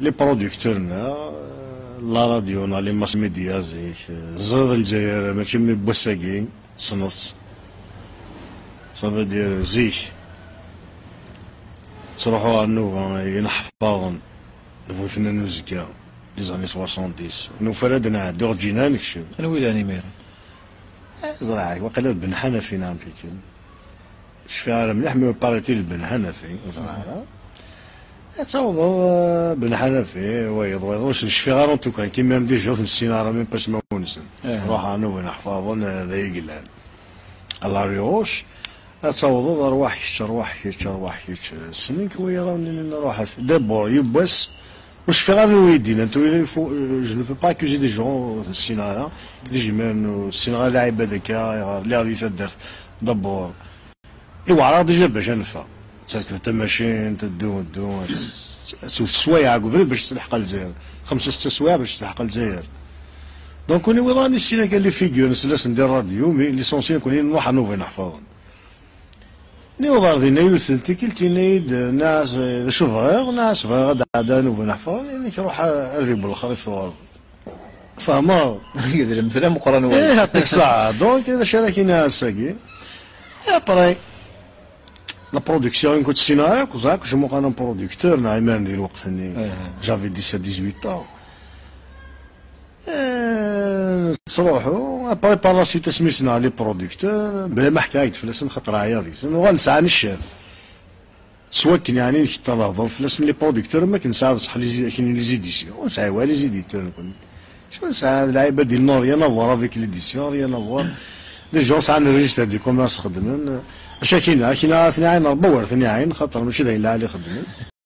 لي برودكتورنا لا راديونا لي ماس ميديا زيك زرد الجزائر ماشي من بوساكين صنص صافي دير زيك تروحوا على نوفا ينحفظون نفو فنان مزكا لي زاني 70 نو فرادنا دورجينال نكشف انا ويلاني ميرا زراعي وقيلا بن حنفي نعم كيتم شفيها مليح مي باريتي بن حنفي زراعي تصاوب بن حنفي ويض واش نشفي غير انتو كان كيما ديجا في السيناريو ميم باش ما ونسن روح انا وين حفاظون هذا يقلان الله ريوش تصاوضوا ارواح ارواح سنين كويا نروح دابور يبس واش في غير ويدينا انتو جو نو بو با اكوزي دي جون السيناريو ديجي مان السيناريو لاعب هذاك اللي غادي تدرت دابور ايوا راه ديجا باش نفا تركب تماشين تدو السوايع قبل باش تلحق الجزائر 5 سوايع باش تلحق الجزائر دونك كوني وضاني السينا كان لي فيغور نسلاس ندير راديو مي ليسونسيال كوني نروح نوفي نحفظ ني وضار دينا يوثن تيكلتي نيد ناس شوفغير ناس فغاد عادا نوفي نحفظ يعني كيروح اردي بالاخر في الارض فهما يدير مثلا مقارنه ايه يعطيك ساعه دونك هذا شراكينا ساكين ابري لا برودكسيون كنت سيناريو كوزاك جو انا برودكتور نعيمان ندير وقفني جافي 17 18 تروحو ابري بار لا سيت سميتنا لي برودكتور بلا ما حكايه فلسن خاطر عياضي غنسعى نشال سوا كان يعني كنت نهضر فلسن لي برودكتور ما كنساعد صح كاين لي زيديسيون نسعى لي زيديتور نكون شنو نسعى اللعيبه ديال النور ريان افوار افيك ليديسيون ريان افوار دي جون ساعه نريجستر دي كوميرس خدمن اش كاين 2 عين 4 2 عين خاطر ماشي داين لا اللي خدمن